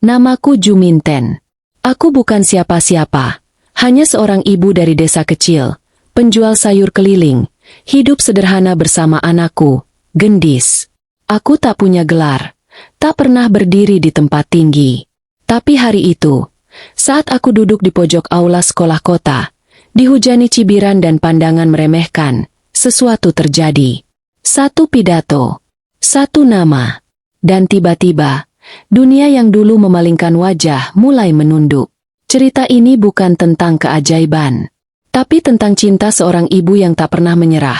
Namaku Juminten. Aku bukan siapa-siapa, hanya seorang ibu dari desa kecil, penjual sayur keliling, hidup sederhana bersama anakku, Gendis. Aku tak punya gelar, tak pernah berdiri di tempat tinggi. Tapi hari itu, saat aku duduk di pojok aula sekolah kota, dihujani cibiran dan pandangan meremehkan, sesuatu terjadi. Satu pidato, satu nama, dan tiba-tiba, dunia yang dulu memalingkan wajah mulai menunduk. Cerita ini bukan tentang keajaiban, tapi tentang cinta seorang ibu yang tak pernah menyerah,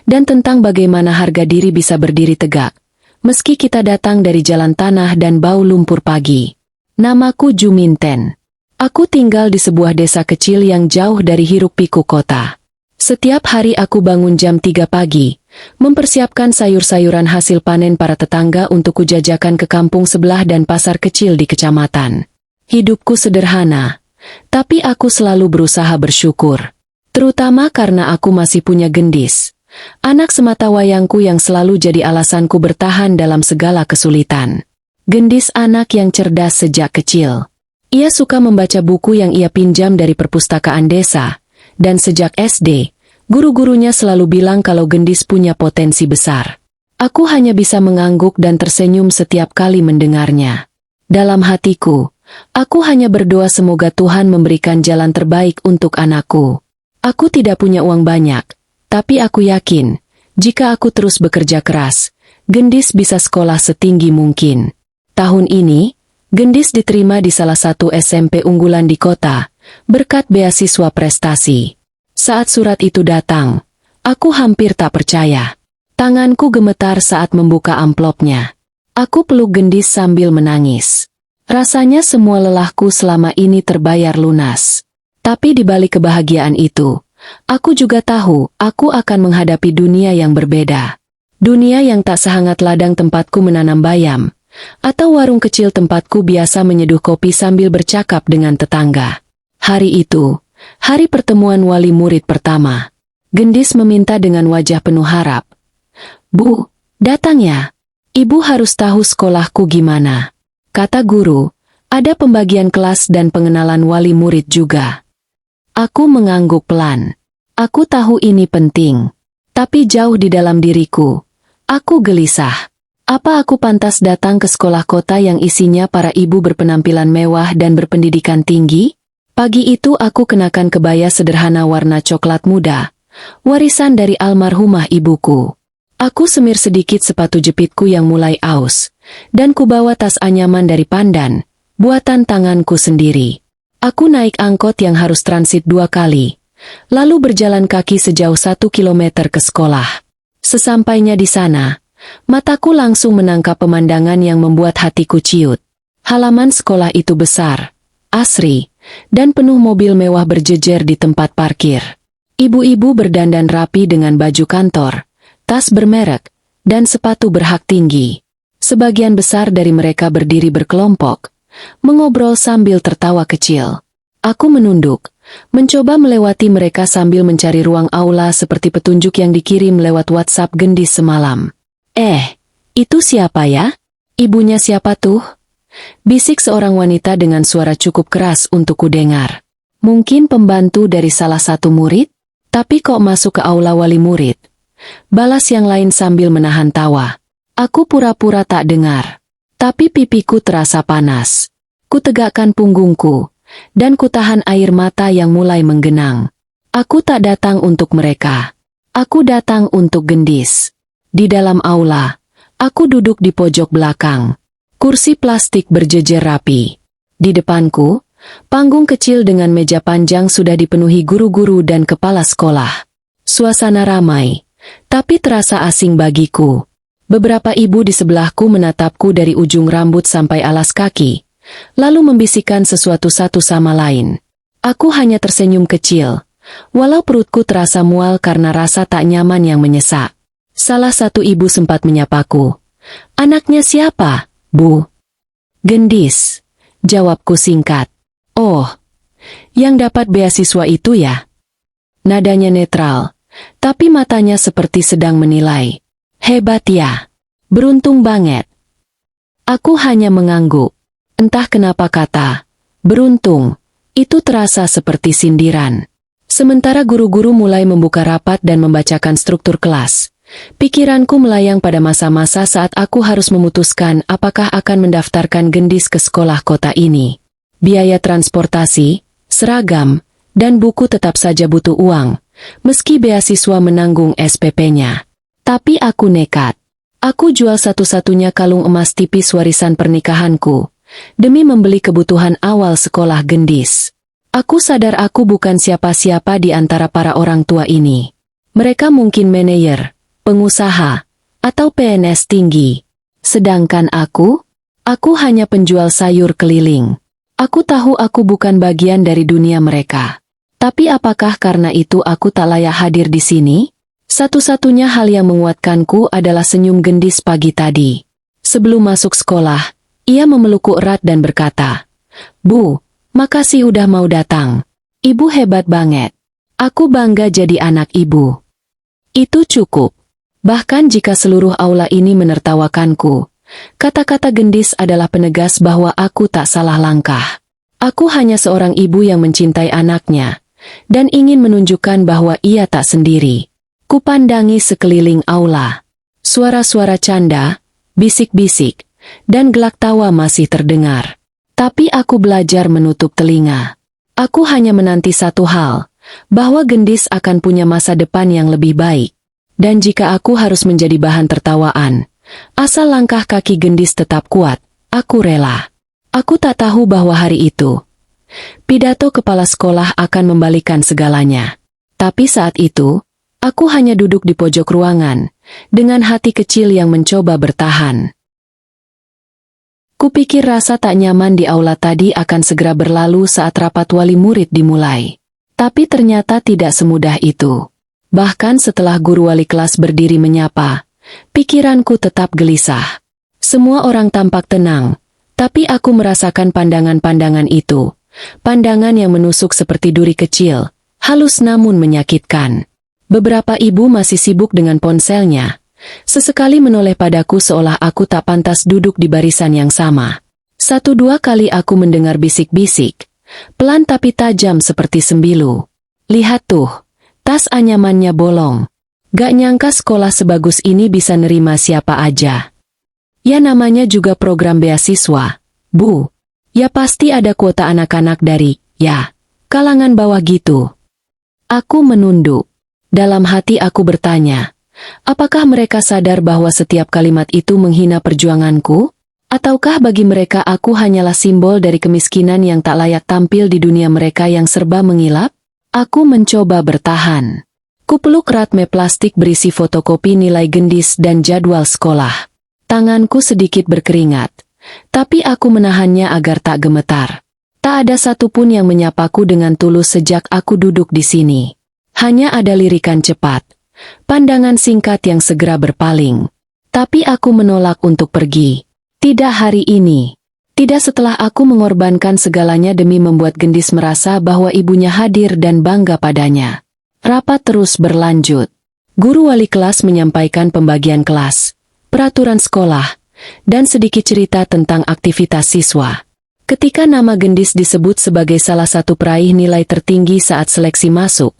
dan tentang bagaimana harga diri bisa berdiri tegak, meski kita datang dari jalan tanah dan bau lumpur pagi. Namaku Juminten. Aku tinggal di sebuah desa kecil yang jauh dari hiruk-pikuk kota. Setiap hari aku bangun jam 3 pagi, mempersiapkan sayur-sayuran hasil panen para tetangga untuk kujajakan ke kampung sebelah dan pasar kecil di kecamatan. Hidupku sederhana, tapi aku selalu berusaha bersyukur. Terutama karena aku masih punya Gendis, anak sematawayangku yang selalu jadi alasanku bertahan dalam segala kesulitan. Gendis anak yang cerdas sejak kecil. Ia suka membaca buku yang ia pinjam dari perpustakaan desa, dan sejak SD, guru-gurunya selalu bilang kalau Gendis punya potensi besar. Aku hanya bisa mengangguk dan tersenyum setiap kali mendengarnya. Dalam hatiku, aku hanya berdoa semoga Tuhan memberikan jalan terbaik untuk anakku. Aku tidak punya uang banyak, tapi aku yakin, jika aku terus bekerja keras, Gendis bisa sekolah setinggi mungkin. Tahun ini, Gendis diterima di salah satu SMP unggulan di kota, berkat beasiswa prestasi. Saat surat itu datang, aku hampir tak percaya. Tanganku gemetar saat membuka amplopnya. Aku peluk Gendis sambil menangis. Rasanya semua lelahku selama ini terbayar lunas. Tapi di balik kebahagiaan itu, aku juga tahu aku akan menghadapi dunia yang berbeda. Dunia yang tak sehangat ladang tempatku menanam bayam, atau warung kecil tempatku biasa menyeduh kopi sambil bercakap dengan tetangga. Hari itu, hari pertemuan wali murid pertama. Gendis meminta dengan wajah penuh harap. "Bu, datang ya. Ibu harus tahu sekolahku gimana." Kata guru, ada pembagian kelas dan pengenalan wali murid juga. Aku mengangguk pelan. Aku tahu ini penting. Tapi jauh di dalam diriku, aku gelisah. Apa aku pantas datang ke sekolah kota yang isinya para ibu berpenampilan mewah dan berpendidikan tinggi? Pagi itu aku kenakan kebaya sederhana warna coklat muda, warisan dari almarhumah ibuku. Aku semir sedikit sepatu jepitku yang mulai aus, dan kubawa tas anyaman dari Pandan, buatan tanganku sendiri. Aku naik angkot yang harus transit 2 kali, lalu berjalan kaki sejauh 1 kilometer ke sekolah. Sesampainya di sana, mataku langsung menangkap pemandangan yang membuat hatiku ciut. Halaman sekolah itu besar, asri, dan penuh mobil mewah berjejer di tempat parkir. Ibu-ibu berdandan rapi dengan baju kantor, tas bermerek, dan sepatu berhak tinggi. Sebagian besar dari mereka berdiri berkelompok, mengobrol sambil tertawa kecil. Aku menunduk, mencoba melewati mereka sambil mencari ruang aula seperti petunjuk yang dikirim lewat WhatsApp Gendis semalam. Itu siapa ya? Ibunya siapa tuh? Bisik seorang wanita dengan suara cukup keras untuk kudengar. Mungkin pembantu dari salah satu murid? Tapi kok masuk ke aula wali murid? Balas yang lain sambil menahan tawa. Aku pura-pura tak dengar. Tapi pipiku terasa panas. Kutegakkan punggungku, dan kutahan air mata yang mulai menggenang. Aku tak datang untuk mereka. Aku datang untuk Gendis. Di dalam aula, aku duduk di pojok belakang. Kursi plastik berjejer rapi. Di depanku, panggung kecil dengan meja panjang sudah dipenuhi guru-guru dan kepala sekolah. Suasana ramai, tapi terasa asing bagiku. Beberapa ibu di sebelahku menatapku dari ujung rambut sampai alas kaki, lalu membisikkan sesuatu satu sama lain. Aku hanya tersenyum kecil, walau perutku terasa mual karena rasa tak nyaman yang menyesak. Salah satu ibu sempat menyapaku. "Anaknya siapa, Bu?" "Gendis," jawabku singkat. "Oh, yang dapat beasiswa itu ya?" Nadanya netral, tapi matanya seperti sedang menilai. "Hebat ya. Beruntung banget." Aku hanya mengangguk. Entah kenapa kata beruntung itu terasa seperti sindiran. Sementara guru-guru mulai membuka rapat dan membacakan struktur kelas, pikiranku melayang pada masa-masa saat aku harus memutuskan apakah akan mendaftarkan Gendis ke sekolah kota ini. Biaya transportasi, seragam, dan buku tetap saja butuh uang, meski beasiswa menanggung SPP-nya. Tapi aku nekat. Aku jual satu-satunya kalung emas tipis warisan pernikahanku demi membeli kebutuhan awal sekolah Gendis. Aku sadar aku bukan siapa-siapa di antara para orang tua ini. Mereka mungkin manajer, pengusaha, atau PNS tinggi. Sedangkan aku hanya penjual sayur keliling. Aku tahu aku bukan bagian dari dunia mereka. Tapi apakah karena itu aku tak layak hadir di sini? Satu-satunya hal yang menguatkanku adalah senyum Gendis pagi tadi. Sebelum masuk sekolah, ia memelukku erat dan berkata, "Bu, makasih udah mau datang. Ibu hebat banget. Aku bangga jadi anak ibu." Itu cukup. Bahkan jika seluruh aula ini menertawakanku, kata-kata Gendis adalah penegas bahwa aku tak salah langkah. Aku hanya seorang ibu yang mencintai anaknya, dan ingin menunjukkan bahwa ia tak sendiri. Kupandangi sekeliling aula. Suara-suara canda, bisik-bisik, dan gelak tawa masih terdengar. Tapi aku belajar menutup telinga. Aku hanya menanti satu hal, bahwa Gendis akan punya masa depan yang lebih baik. Dan jika aku harus menjadi bahan tertawaan, asal langkah kaki Gendis tetap kuat, aku rela. Aku tak tahu bahwa hari itu pidato kepala sekolah akan membalikan segalanya. Tapi saat itu, aku hanya duduk di pojok ruangan, dengan hati kecil yang mencoba bertahan. Kupikir rasa tak nyaman di aula tadi akan segera berlalu saat rapat wali murid dimulai. Tapi ternyata tidak semudah itu. Bahkan setelah guru wali kelas berdiri menyapa, pikiranku tetap gelisah. Semua orang tampak tenang, tapi aku merasakan pandangan-pandangan itu. Pandangan yang menusuk seperti duri kecil, halus namun menyakitkan. Beberapa ibu masih sibuk dengan ponselnya. Sesekali menoleh padaku seolah aku tak pantas duduk di barisan yang sama. 1-2 kali aku mendengar bisik-bisik, pelan tapi tajam seperti sembilu. "Lihat tuh, tas anyamannya bolong. Gak nyangka sekolah sebagus ini bisa nerima siapa aja. Ya namanya juga program beasiswa, Bu. Ya pasti ada kuota anak-anak dari, kalangan bawah gitu." Aku menunduk. Dalam hati aku bertanya, apakah mereka sadar bahwa setiap kalimat itu menghina perjuanganku? Ataukah bagi mereka aku hanyalah simbol dari kemiskinan yang tak layak tampil di dunia mereka yang serba mengilap? Aku mencoba bertahan. Kupeluk erat map plastik berisi fotokopi nilai Gendis dan jadwal sekolah. Tanganku sedikit berkeringat, tapi aku menahannya agar tak gemetar. Tak ada satupun yang menyapaku dengan tulus sejak aku duduk di sini. Hanya ada lirikan cepat, pandangan singkat yang segera berpaling. Tapi aku menolak untuk pergi. Tidak hari ini. Tidak setelah aku mengorbankan segalanya demi membuat Gendis merasa bahwa ibunya hadir dan bangga padanya. Rapat terus berlanjut. Guru wali kelas menyampaikan pembagian kelas, peraturan sekolah, dan sedikit cerita tentang aktivitas siswa. Ketika nama Gendis disebut sebagai salah satu peraih nilai tertinggi saat seleksi masuk,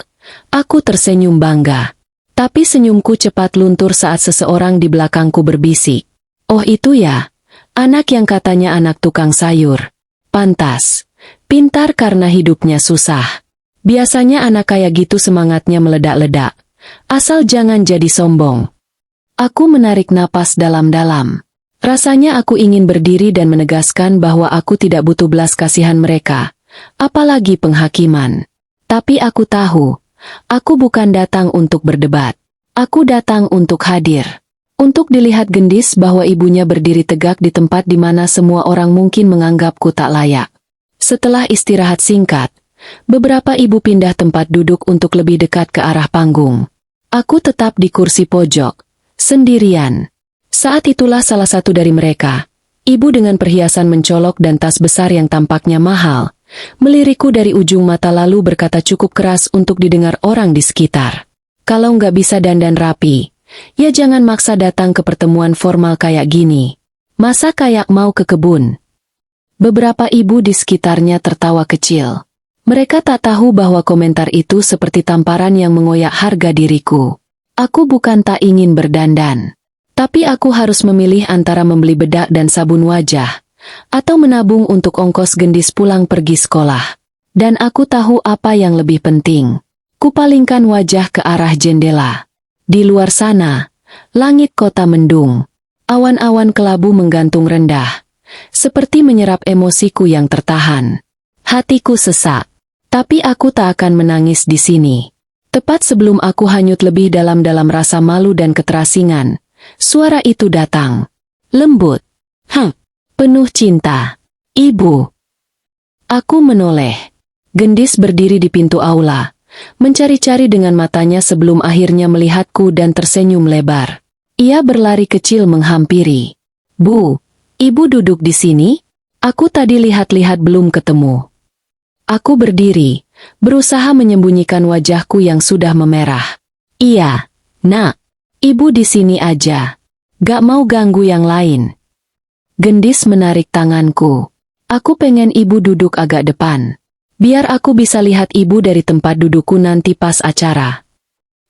aku tersenyum bangga. Tapi senyumku cepat luntur saat seseorang di belakangku berbisik. "Oh itu ya, anak yang katanya anak tukang sayur. Pantas. Pintar karena hidupnya susah. Biasanya anak kayak gitu semangatnya meledak-ledak. Asal jangan jadi sombong." Aku menarik napas dalam-dalam. Rasanya aku ingin berdiri dan menegaskan bahwa aku tidak butuh belas kasihan mereka, apalagi penghakiman. Tapi aku tahu, aku bukan datang untuk berdebat. Aku datang untuk hadir. Untuk dilihat Gendis bahwa ibunya berdiri tegak di tempat di mana semua orang mungkin menganggapku tak layak. Setelah istirahat singkat, beberapa ibu pindah tempat duduk untuk lebih dekat ke arah panggung. Aku tetap di kursi pojok, sendirian. Saat itulah salah satu dari mereka, ibu dengan perhiasan mencolok dan tas besar yang tampaknya mahal, melirikku dari ujung mata lalu berkata cukup keras untuk didengar orang di sekitar. "Kalau nggak bisa dandan rapi, ya jangan maksa datang ke pertemuan formal kayak gini. Masa kayak mau ke kebun?" Beberapa ibu di sekitarnya tertawa kecil. Mereka tak tahu bahwa komentar itu seperti tamparan yang mengoyak harga diriku. Aku bukan tak ingin berdandan. Tapi aku harus memilih antara membeli bedak dan sabun wajah, atau menabung untuk ongkos gendis pulang pergi sekolah. Dan aku tahu apa yang lebih penting. Kupalingkan wajah ke arah jendela. Di luar sana, langit kota mendung. Awan-awan kelabu menggantung rendah, seperti menyerap emosiku yang tertahan. Hatiku sesak, tapi aku tak akan menangis di sini. Tepat sebelum aku hanyut lebih dalam rasa malu dan keterasingan, suara itu datang. Lembut. Penuh cinta. Ibu. Aku menoleh. Gendis berdiri di pintu aula, mencari-cari dengan matanya sebelum akhirnya melihatku dan tersenyum lebar. Ia berlari kecil menghampiri. Bu, ibu duduk di sini? Aku tadi lihat-lihat belum ketemu. Aku berdiri, berusaha menyembunyikan wajahku yang sudah memerah. Iya, nak. Ibu di sini aja. Gak mau ganggu yang lain. Gendis menarik tanganku. Aku pengen ibu duduk agak depan. Biar aku bisa lihat ibu dari tempat dudukku nanti pas acara.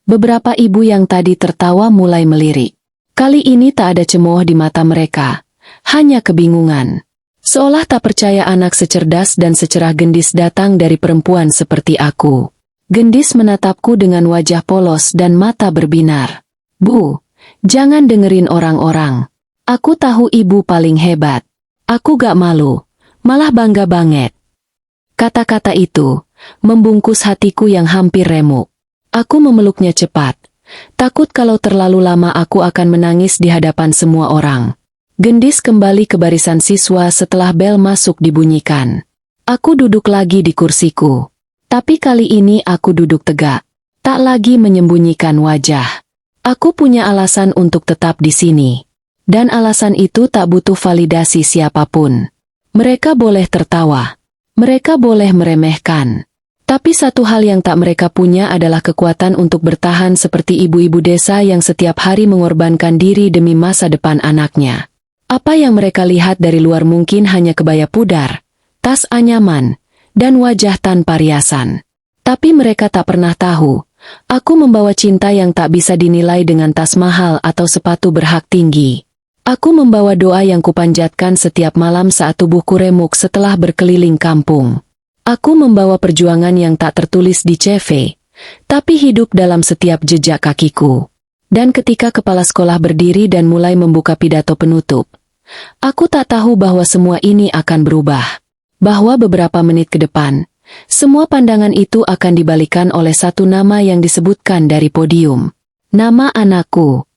Beberapa ibu yang tadi tertawa mulai melirik. Kali ini tak ada cemooh di mata mereka, hanya kebingungan. Seolah tak percaya anak secerdas dan secerah Gendis datang dari perempuan seperti aku. Gendis menatapku dengan wajah polos dan mata berbinar. Bu, jangan dengerin orang-orang. Aku tahu ibu paling hebat. Aku gak malu, malah bangga banget. Kata-kata itu membungkus hatiku yang hampir remuk. Aku memeluknya cepat. Takut kalau terlalu lama aku akan menangis di hadapan semua orang. Gendis kembali ke barisan siswa setelah bel masuk dibunyikan. Aku duduk lagi di kursiku. Tapi kali ini aku duduk tegak. Tak lagi menyembunyikan wajah. Aku punya alasan untuk tetap di sini. Dan alasan itu tak butuh validasi siapapun. Mereka boleh tertawa. Mereka boleh meremehkan. Tapi satu hal yang tak mereka punya adalah kekuatan untuk bertahan seperti ibu-ibu desa yang setiap hari mengorbankan diri demi masa depan anaknya. Apa yang mereka lihat dari luar mungkin hanya kebaya pudar, tas anyaman, dan wajah tanpa riasan. Tapi mereka tak pernah tahu, aku membawa cinta yang tak bisa dinilai dengan tas mahal atau sepatu berhak tinggi. Aku membawa doa yang kupanjatkan setiap malam saat tubuhku remuk setelah berkeliling kampung. Aku membawa perjuangan yang tak tertulis di CV, tapi hidup dalam setiap jejak kakiku. Dan ketika kepala sekolah berdiri dan mulai membuka pidato penutup, aku tak tahu bahwa semua ini akan berubah. Bahwa beberapa menit ke depan, semua pandangan itu akan dibalikan oleh satu nama yang disebutkan dari podium. Nama anakku.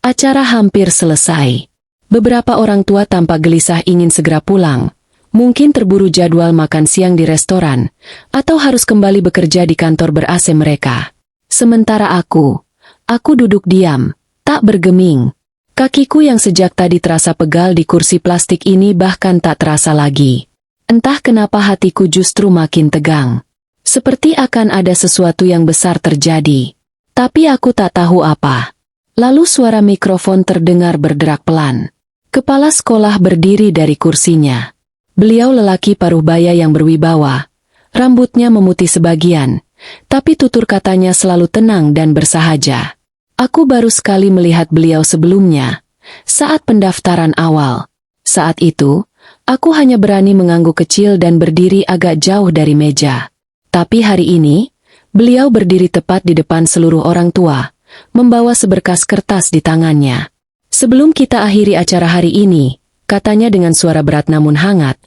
Acara hampir selesai. Beberapa orang tua tampak gelisah ingin segera pulang. Mungkin terburu jadwal makan siang di restoran, atau harus kembali bekerja di kantor ber-AC mereka. Sementara aku duduk diam, tak bergeming. Kakiku yang sejak tadi terasa pegal di kursi plastik ini bahkan tak terasa lagi. Entah kenapa hatiku justru makin tegang. Seperti akan ada sesuatu yang besar terjadi. Tapi aku tak tahu apa. Lalu suara mikrofon terdengar berderak pelan. Kepala sekolah berdiri dari kursinya. Beliau lelaki paruh baya yang berwibawa. Rambutnya memutih sebagian, tapi tutur katanya selalu tenang dan bersahaja. Aku baru sekali melihat beliau sebelumnya, saat pendaftaran awal. Saat itu, aku hanya berani mengangguk kecil dan berdiri agak jauh dari meja. Tapi hari ini, beliau berdiri tepat di depan seluruh orang tua, membawa seberkas kertas di tangannya. Sebelum kita akhiri acara hari ini, katanya dengan suara berat namun hangat,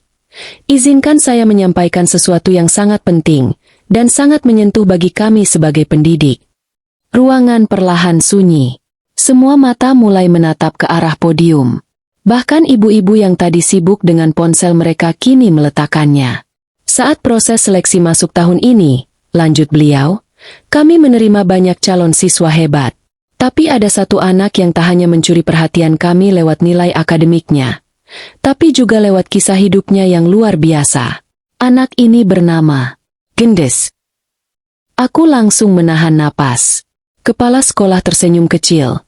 izinkan saya menyampaikan sesuatu yang sangat penting dan sangat menyentuh bagi kami sebagai pendidik. Ruangan perlahan sunyi. Semua mata mulai menatap ke arah podium. Bahkan ibu-ibu yang tadi sibuk dengan ponsel mereka kini meletakkannya. Saat proses seleksi masuk tahun ini, lanjut beliau, kami menerima banyak calon siswa hebat. Tapi ada satu anak yang tak hanya mencuri perhatian kami lewat nilai akademiknya, tapi juga lewat kisah hidupnya yang luar biasa. Anak ini bernama Gendis. Aku langsung menahan napas. Kepala sekolah tersenyum kecil,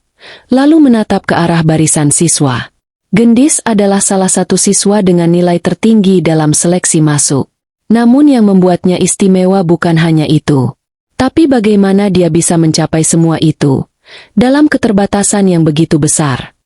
lalu menatap ke arah barisan siswa. Gendis adalah salah satu siswa dengan nilai tertinggi dalam seleksi masuk. Namun yang membuatnya istimewa bukan hanya itu. Tapi bagaimana dia bisa mencapai semua itu dalam keterbatasan yang begitu besar.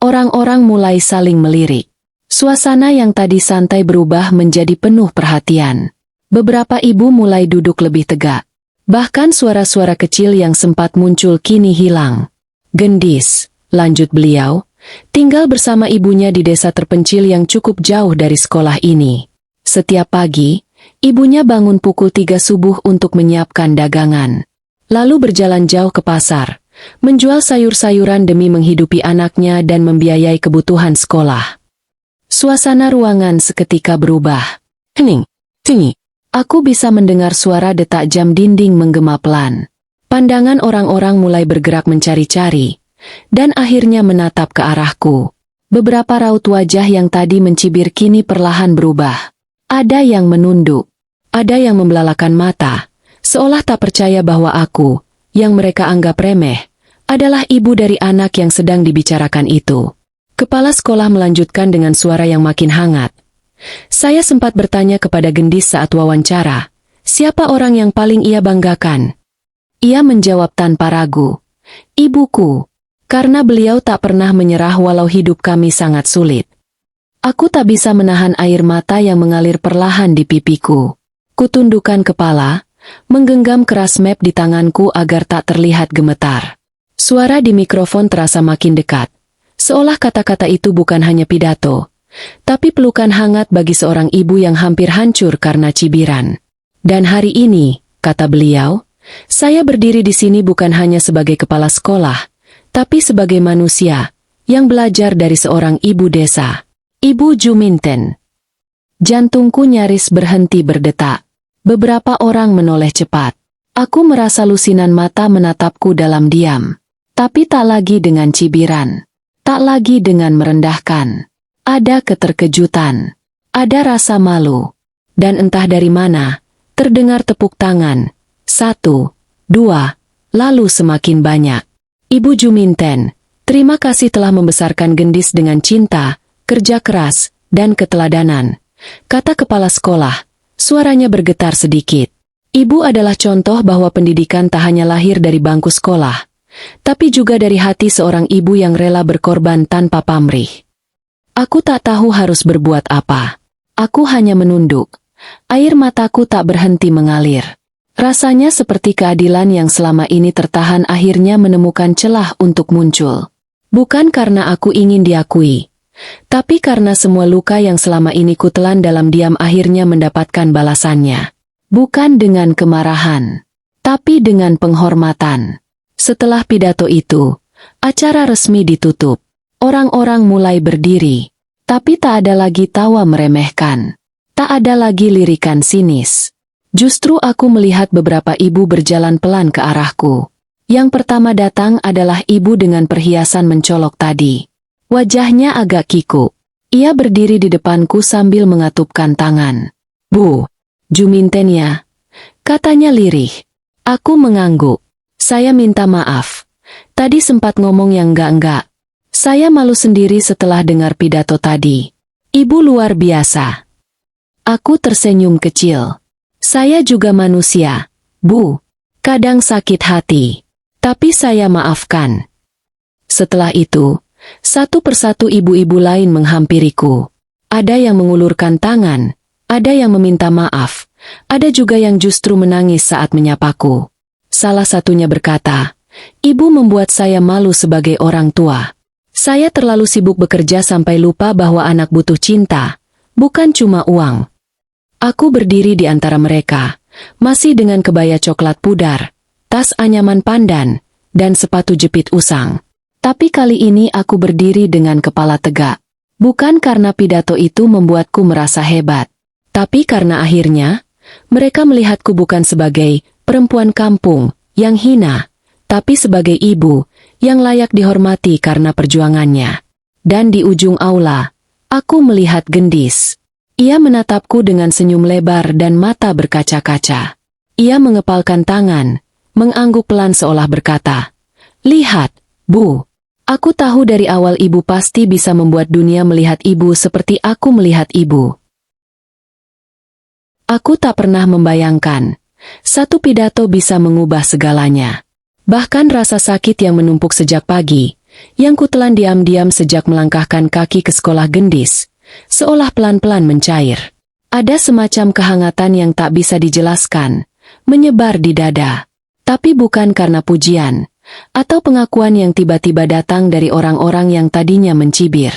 Orang-orang mulai saling melirik. Suasana yang tadi santai berubah menjadi penuh perhatian. Beberapa ibu mulai duduk lebih tegak. Bahkan suara-suara kecil yang sempat muncul kini hilang. Gendis, lanjut beliau, tinggal bersama ibunya di desa terpencil yang cukup jauh dari sekolah ini. Setiap pagi, ibunya bangun pukul 3 subuh untuk menyiapkan dagangan. Lalu berjalan jauh ke pasar, menjual sayur-sayuran demi menghidupi anaknya dan membiayai kebutuhan sekolah. Suasana ruangan seketika berubah. Hening, tinggi. Aku bisa mendengar suara detak jam dinding menggema pelan. Pandangan orang-orang mulai bergerak mencari-cari, dan akhirnya menatap ke arahku. Beberapa raut wajah yang tadi mencibir kini perlahan berubah. Ada yang menunduk, ada yang membelalakan mata, seolah tak percaya bahwa aku, yang mereka anggap remeh, adalah ibu dari anak yang sedang dibicarakan itu. Kepala sekolah melanjutkan dengan suara yang makin hangat. Saya sempat bertanya kepada Gendis saat wawancara, siapa orang yang paling ia banggakan? Ia menjawab tanpa ragu, ibuku. Karena beliau tak pernah menyerah walau hidup kami sangat sulit. Aku tak bisa menahan air mata yang mengalir perlahan di pipiku. Kutundukkan kepala, menggenggam keras map di tanganku agar tak terlihat gemetar. Suara di mikrofon terasa makin dekat. Seolah kata-kata itu bukan hanya pidato, tapi pelukan hangat bagi seorang ibu yang hampir hancur karena cibiran. Dan hari ini, kata beliau, saya berdiri di sini bukan hanya sebagai kepala sekolah, tapi sebagai manusia yang belajar dari seorang ibu desa, Ibu Juminten. Jantungku nyaris berhenti berdetak. Beberapa orang menoleh cepat. Aku merasa lusinan mata menatapku dalam diam. Tapi tak lagi dengan cibiran. Tak lagi dengan merendahkan. Ada keterkejutan. Ada rasa malu. Dan entah dari mana, terdengar tepuk tangan. 1, 2, lalu semakin banyak. Ibu Juminten, terima kasih telah membesarkan Gendis dengan cinta, kerja keras, dan keteladanan, kata kepala sekolah, suaranya bergetar sedikit. Ibu adalah contoh bahwa pendidikan tak hanya lahir dari bangku sekolah, tapi juga dari hati seorang ibu yang rela berkorban tanpa pamrih. Aku tak tahu harus berbuat apa. Aku hanya menunduk. Air mataku tak berhenti mengalir. Rasanya seperti keadilan yang selama ini tertahan akhirnya menemukan celah untuk muncul. Bukan karena aku ingin diakui, tapi karena semua luka yang selama ini kutelan dalam diam akhirnya mendapatkan balasannya. Bukan dengan kemarahan, tapi dengan penghormatan. Setelah pidato itu, acara resmi ditutup. Orang-orang mulai berdiri, tapi tak ada lagi tawa meremehkan. Tak ada lagi lirikan sinis. Justru aku melihat beberapa ibu berjalan pelan ke arahku. Yang pertama datang adalah ibu dengan perhiasan mencolok tadi. Wajahnya agak kikuk. Ia berdiri di depanku sambil mengatupkan tangan. Bu, Juminten ya, katanya lirih. Aku mengangguk. Saya minta maaf. Tadi sempat ngomong yang enggak-enggak. Saya malu sendiri setelah dengar pidato tadi. Ibu luar biasa. Aku tersenyum kecil. Saya juga manusia, Bu. Kadang sakit hati. Tapi saya maafkan. Setelah itu, satu persatu ibu-ibu lain menghampiriku. Ada yang mengulurkan tangan, ada yang meminta maaf, ada juga yang justru menangis saat menyapaku. Salah satunya berkata, Ibu membuat saya malu sebagai orang tua. Saya terlalu sibuk bekerja sampai lupa bahwa anak butuh cinta, bukan cuma uang. Aku berdiri di antara mereka, masih dengan kebaya coklat pudar, tas anyaman pandan, dan sepatu jepit usang. Tapi kali ini aku berdiri dengan kepala tegak. Bukan karena pidato itu membuatku merasa hebat, tapi karena akhirnya, mereka melihatku bukan sebagai perempuan kampung yang hina, tapi sebagai ibu yang layak dihormati karena perjuangannya. Dan di ujung aula, aku melihat Gendis. Ia menatapku dengan senyum lebar dan mata berkaca-kaca. Ia mengepalkan tangan, mengangguk pelan seolah berkata, Lihat, Bu, Aku tahu dari awal ibu pasti bisa membuat dunia melihat ibu seperti aku melihat ibu. Aku tak pernah membayangkan, satu pidato bisa mengubah segalanya. Bahkan rasa sakit yang menumpuk sejak pagi, yang kutelan diam-diam sejak melangkahkan kaki ke sekolah gendis, seolah pelan-pelan mencair. Ada semacam kehangatan yang tak bisa dijelaskan, menyebar di dada. Tapi bukan karena pujian, atau pengakuan yang tiba-tiba datang dari orang-orang yang tadinya mencibir.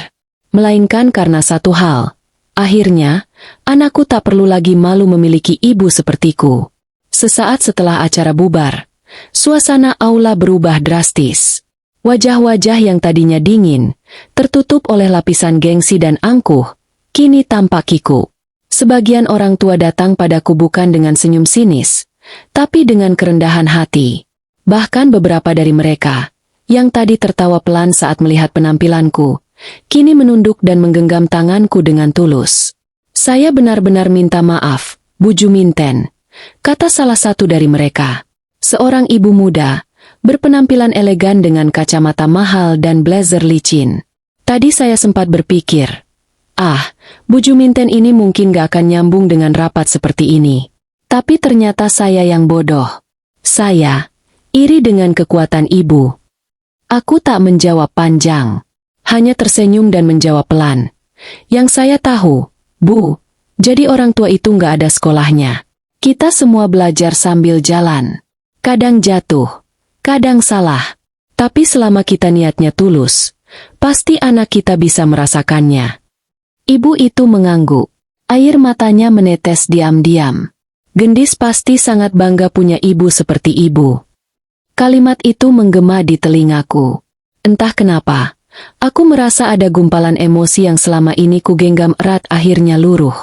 Melainkan karena satu hal. Akhirnya, anakku tak perlu lagi malu memiliki ibu sepertiku. Sesaat setelah acara bubar, suasana aula berubah drastis. Wajah-wajah yang tadinya dingin, tertutup oleh lapisan gengsi dan angkuh, kini tampak kikuk. Sebagian orang tua datang padaku bukan dengan senyum sinis, tapi dengan kerendahan hati. Bahkan beberapa dari mereka, yang tadi tertawa pelan saat melihat penampilanku, kini menunduk dan menggenggam tanganku dengan tulus. "Saya benar-benar minta maaf, Bu Juminten," kata salah satu dari mereka. Seorang ibu muda, berpenampilan elegan dengan kacamata mahal dan blazer licin. Tadi saya sempat berpikir, Bu Juminten ini mungkin gak akan nyambung dengan rapat seperti ini. Tapi ternyata saya yang bodoh. Saya iri dengan kekuatan ibu. Aku tak menjawab panjang, hanya tersenyum dan menjawab pelan. "Yang saya tahu, Bu, jadi orang tua itu gak ada sekolahnya. Kita semua belajar sambil jalan. Kadang jatuh, kadang salah. Tapi selama kita niatnya tulus, pasti anak kita bisa merasakannya." Ibu itu mengangguk. Air matanya menetes diam-diam. Gendis pasti sangat bangga punya ibu seperti ibu. Kalimat itu menggema di telingaku. Entah kenapa, aku merasa ada gumpalan emosi yang selama ini kugenggam erat akhirnya luruh.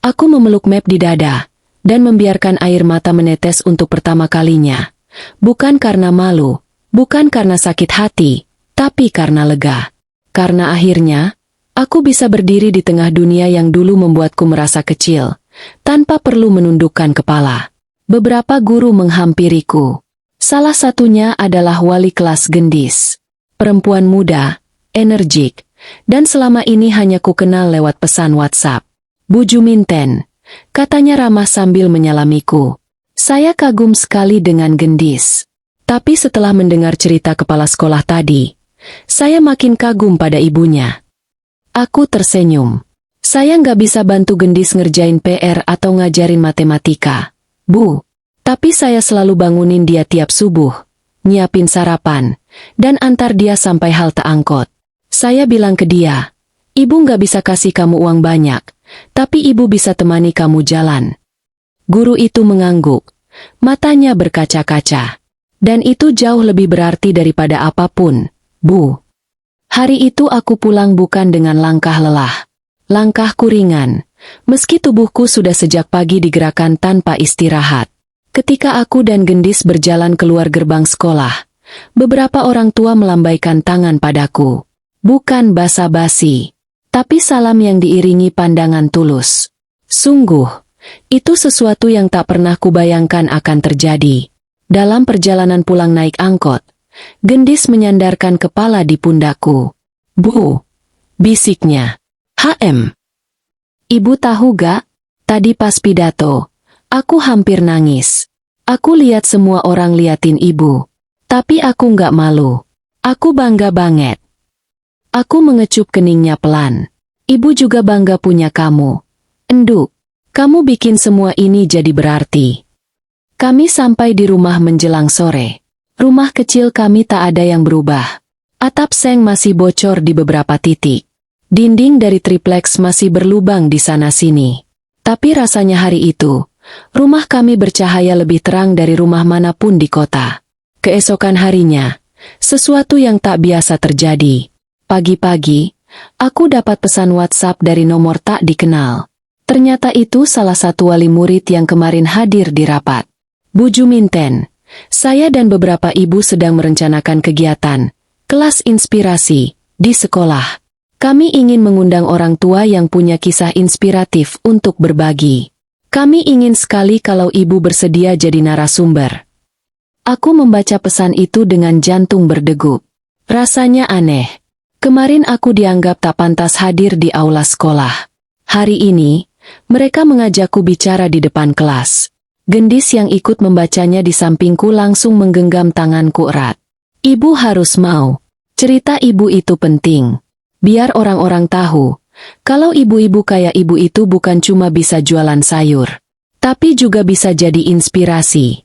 Aku memeluk map di dada, dan membiarkan air mata menetes untuk pertama kalinya. Bukan karena malu, bukan karena sakit hati, tapi karena lega. Karena akhirnya, aku bisa berdiri di tengah dunia yang dulu membuatku merasa kecil, tanpa perlu menundukkan kepala. Beberapa guru menghampiriku. Salah satunya adalah wali kelas gendis. Perempuan muda, energik, dan selama ini hanya ku kenal lewat pesan WhatsApp. "Bu Juminten," katanya ramah sambil menyalamiku. Saya kagum sekali dengan gendis. Tapi setelah mendengar cerita kepala sekolah tadi, saya makin kagum pada ibunya. Aku tersenyum. Saya nggak bisa bantu gendis ngerjain PR atau ngajarin matematika, Bu. Tapi saya selalu bangunin dia tiap subuh, nyiapin sarapan, dan antar dia sampai halte angkot. Saya bilang ke dia, "Ibu nggak bisa kasih kamu uang banyak, tapi ibu bisa temani kamu jalan." Guru itu mengangguk, matanya berkaca-kaca. "Dan itu jauh lebih berarti daripada apapun, Bu." Hari itu aku pulang bukan dengan langkah lelah. Langkahku ringan, meski tubuhku sudah sejak pagi digerakkan tanpa istirahat. Ketika aku dan gendis berjalan keluar gerbang sekolah, beberapa orang tua melambaikan tangan padaku. Bukan basa-basi, tapi salam yang diiringi pandangan tulus. Sungguh, itu sesuatu yang tak pernah kubayangkan akan terjadi. Dalam perjalanan pulang naik angkot, gendis menyandarkan kepala di pundakku. "Bu," bisiknya. "Ibu tahu gak? Tadi pas pidato, aku hampir nangis. Aku lihat semua orang liatin ibu. Tapi aku nggak malu. Aku bangga banget." Aku mengecup keningnya pelan. "Ibu juga bangga punya kamu. Enduk, kamu bikin semua ini jadi berarti." Kami sampai di rumah menjelang sore. Rumah kecil kami tak ada yang berubah. Atap seng masih bocor di beberapa titik. Dinding dari tripleks masih berlubang di sana-sini. Tapi rasanya hari itu, rumah kami bercahaya lebih terang dari rumah manapun di kota. Keesokan harinya, sesuatu yang tak biasa terjadi. Pagi-pagi, aku dapat pesan WhatsApp dari nomor tak dikenal. Ternyata itu salah satu wali murid yang kemarin hadir di rapat. "Bu Juminten, saya dan beberapa ibu sedang merencanakan kegiatan, kelas inspirasi, di sekolah. Kami ingin mengundang orang tua yang punya kisah inspiratif untuk berbagi. Kami ingin sekali kalau ibu bersedia jadi narasumber." Aku membaca pesan itu dengan jantung berdegup. Rasanya aneh. Kemarin aku dianggap tak pantas hadir di aula sekolah. Hari ini, mereka mengajakku bicara di depan kelas. Gendis yang ikut membacanya di sampingku langsung menggenggam tanganku erat. Ibu harus mau. Cerita ibu itu penting. Biar orang-orang tahu, kalau ibu-ibu kayak ibu itu bukan cuma bisa jualan sayur, tapi juga bisa jadi inspirasi.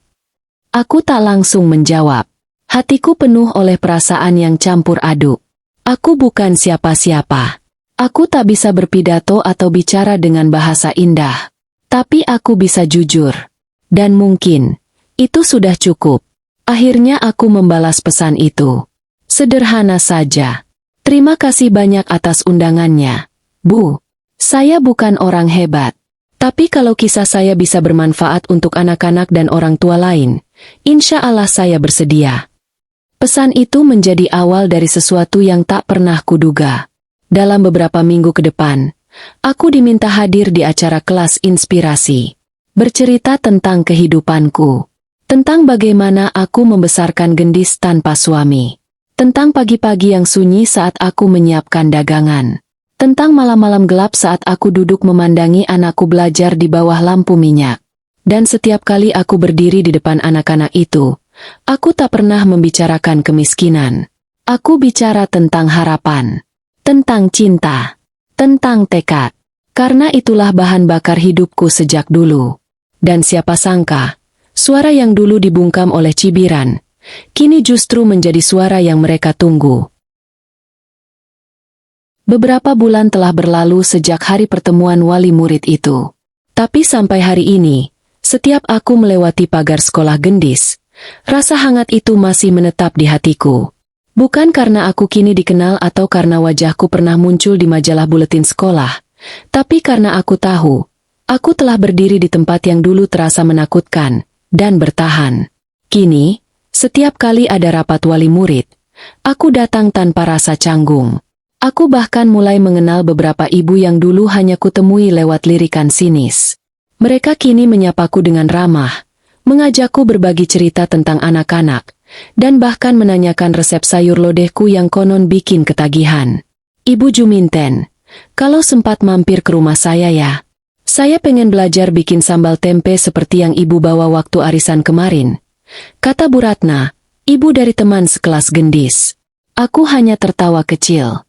Aku tak langsung menjawab. Hatiku penuh oleh perasaan yang campur aduk. Aku bukan siapa-siapa. Aku tak bisa berpidato atau bicara dengan bahasa indah. Tapi aku bisa jujur. Dan mungkin, itu sudah cukup. Akhirnya aku membalas pesan itu. Sederhana saja. Terima kasih banyak atas undangannya, Bu. Saya bukan orang hebat. Tapi kalau kisah saya bisa bermanfaat untuk anak-anak dan orang tua lain, insya Allah saya bersedia. Pesan itu menjadi awal dari sesuatu yang tak pernah kuduga. Dalam beberapa minggu ke depan, aku diminta hadir di acara kelas inspirasi. Bercerita tentang kehidupanku. Tentang bagaimana aku membesarkan Gendis tanpa suami. Tentang pagi-pagi yang sunyi saat aku menyiapkan dagangan. Tentang malam-malam gelap saat aku duduk memandangi anakku belajar di bawah lampu minyak. Dan setiap kali aku berdiri di depan anak-anak itu, aku tak pernah membicarakan kemiskinan. Aku bicara tentang harapan. Tentang cinta. Tentang tekad. Karena itulah bahan bakar hidupku sejak dulu. Dan siapa sangka, suara yang dulu dibungkam oleh cibiran, kini justru menjadi suara yang mereka tunggu. Beberapa bulan telah berlalu sejak hari pertemuan wali murid itu. Tapi sampai hari ini, setiap aku melewati pagar sekolah Gendis, rasa hangat itu masih menetap di hatiku. Bukan karena aku kini dikenal atau karena wajahku pernah muncul di majalah buletin sekolah, tapi karena aku tahu, aku telah berdiri di tempat yang dulu terasa menakutkan, dan bertahan. Kini, setiap kali ada rapat wali murid, aku datang tanpa rasa canggung. Aku bahkan mulai mengenal beberapa ibu yang dulu hanya kutemui lewat lirikan sinis. Mereka kini menyapaku dengan ramah, mengajakku berbagi cerita tentang anak-anak, dan bahkan menanyakan resep sayur lodehku yang konon bikin ketagihan. Ibu Juminten, kalau sempat mampir ke rumah saya ya. Saya pengen belajar bikin sambal tempe seperti yang ibu bawa waktu arisan kemarin. Kata Bu Ratna, ibu dari teman sekelas Gendis. Aku hanya tertawa kecil.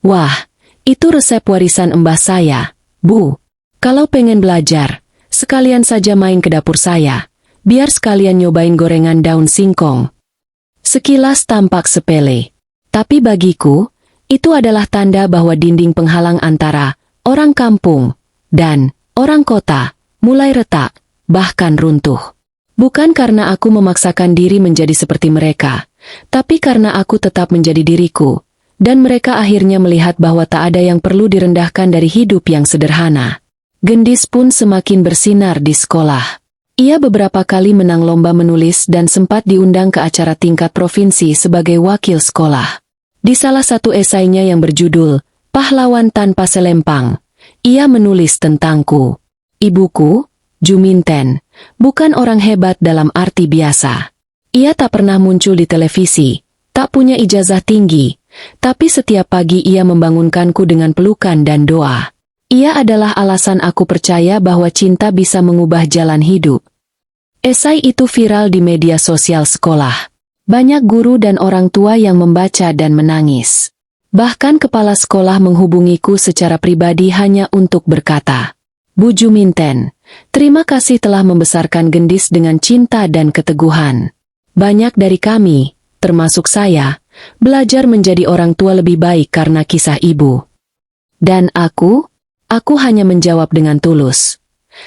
Wah, itu resep warisan mbah saya, Bu. Kalau pengen belajar, sekalian saja main ke dapur saya, biar sekalian nyobain gorengan daun singkong. Sekilas tampak sepele, tapi bagiku, itu adalah tanda bahwa dinding penghalang antara orang kampung dan orang kota mulai retak, bahkan runtuh. Bukan karena aku memaksakan diri menjadi seperti mereka, tapi karena aku tetap menjadi diriku, dan mereka akhirnya melihat bahwa tak ada yang perlu direndahkan dari hidup yang sederhana. Gendis pun semakin bersinar di sekolah. Ia beberapa kali menang lomba menulis dan sempat diundang ke acara tingkat provinsi sebagai wakil sekolah. Di salah satu esainya yang berjudul Pahlawan Tanpa Selempang, ia menulis tentangku. Ibuku, Juminten, bukan orang hebat dalam arti biasa. Ia tak pernah muncul di televisi, tak punya ijazah tinggi, tapi setiap pagi ia membangunkanku dengan pelukan dan doa. Ia adalah alasan aku percaya bahwa cinta bisa mengubah jalan hidup. Esai itu viral di media sosial sekolah. Banyak guru dan orang tua yang membaca dan menangis. Bahkan kepala sekolah menghubungiku secara pribadi hanya untuk berkata, Bu Juminten, terima kasih telah membesarkan Gendis dengan cinta dan keteguhan. Banyak dari kami, termasuk saya, belajar menjadi orang tua lebih baik karena kisah ibu. Dan aku hanya menjawab dengan tulus.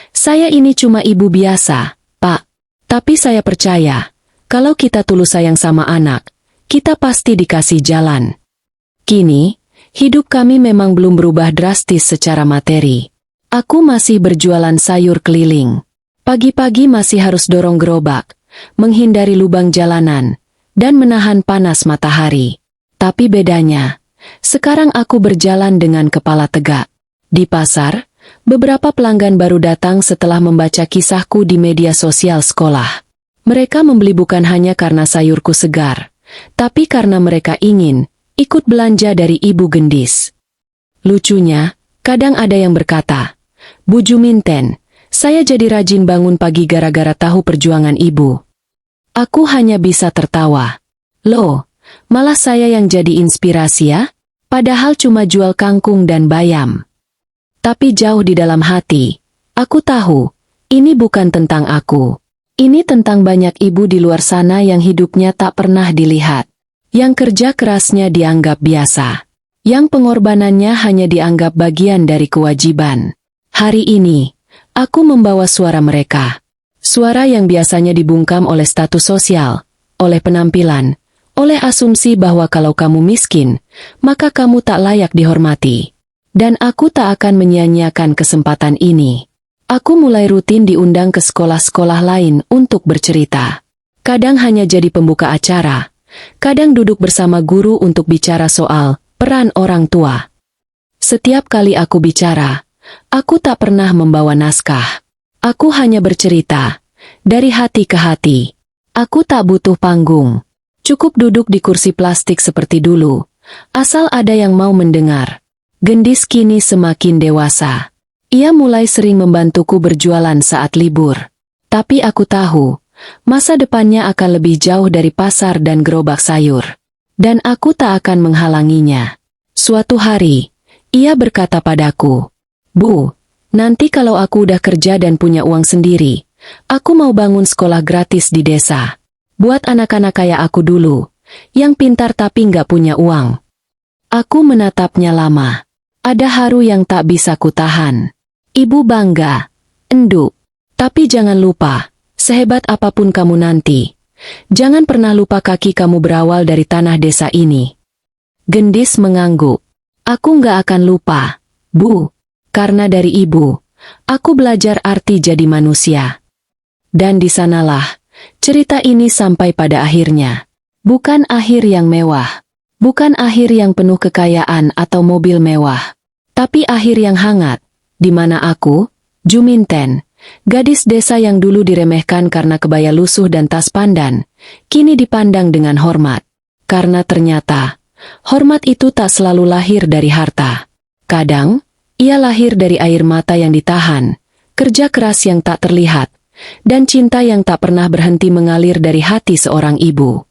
Saya ini cuma ibu biasa, Pak. Tapi saya percaya, kalau kita tulus sayang sama anak, kita pasti dikasih jalan. Kini, hidup kami memang belum berubah drastis secara materi. Aku masih berjualan sayur keliling. Pagi-pagi masih harus dorong gerobak, menghindari lubang jalanan, dan menahan panas matahari. Tapi bedanya, sekarang aku berjalan dengan kepala tegak. Di pasar, beberapa pelanggan baru datang setelah membaca kisahku di media sosial sekolah. Mereka membeli bukan hanya karena sayurku segar, tapi karena mereka ingin ikut belanja dari ibu gendis. Lucunya, kadang ada yang berkata, "Bu Juminten, saya jadi rajin bangun pagi gara-gara tahu perjuangan ibu." Aku hanya bisa tertawa. Loh, malah saya yang jadi inspirasi ya? Padahal cuma jual kangkung dan bayam. Tapi jauh di dalam hati, aku tahu, ini bukan tentang aku. Ini tentang banyak ibu di luar sana yang hidupnya tak pernah dilihat. Yang kerja kerasnya dianggap biasa. Yang pengorbanannya hanya dianggap bagian dari kewajiban. Hari ini, aku membawa suara mereka. Suara yang biasanya dibungkam oleh status sosial, oleh penampilan, oleh asumsi bahwa kalau kamu miskin, maka kamu tak layak dihormati. Dan aku tak akan menyia-nyiakan kesempatan ini. Aku mulai rutin diundang ke sekolah-sekolah lain untuk bercerita. Kadang hanya jadi pembuka acara, kadang duduk bersama guru untuk bicara soal peran orang tua. Setiap kali aku bicara, aku tak pernah membawa naskah. Aku hanya bercerita, dari hati ke hati. Aku tak butuh panggung. Cukup duduk di kursi plastik seperti dulu, asal ada yang mau mendengar. Gendis kini semakin dewasa. Ia mulai sering membantuku berjualan saat libur. Tapi aku tahu, masa depannya akan lebih jauh dari pasar dan gerobak sayur. Dan aku tak akan menghalanginya. Suatu hari, ia berkata padaku, "Bu, nanti kalau aku udah kerja dan punya uang sendiri, aku mau bangun sekolah gratis di desa. Buat anak-anak kayak aku dulu, yang pintar tapi nggak punya uang." Aku menatapnya lama. Ada haru yang tak bisa kutahan. Ibu bangga, "Enduk, tapi jangan lupa, sehebat apapun kamu nanti, jangan pernah lupa kaki kamu berawal dari tanah desa ini." Gendis mengangguk. "Aku nggak akan lupa, Bu, karena dari ibu, aku belajar arti jadi manusia." Dan di sanalah, cerita ini sampai pada akhirnya. Bukan akhir yang mewah, bukan akhir yang penuh kekayaan atau mobil mewah, tapi akhir yang hangat, di mana aku, Juminten, gadis desa yang dulu diremehkan karena kebaya lusuh dan tas pandan, kini dipandang dengan hormat. Karena ternyata, hormat itu tak selalu lahir dari harta. Kadang, ia lahir dari air mata yang ditahan, kerja keras yang tak terlihat, dan cinta yang tak pernah berhenti mengalir dari hati seorang ibu.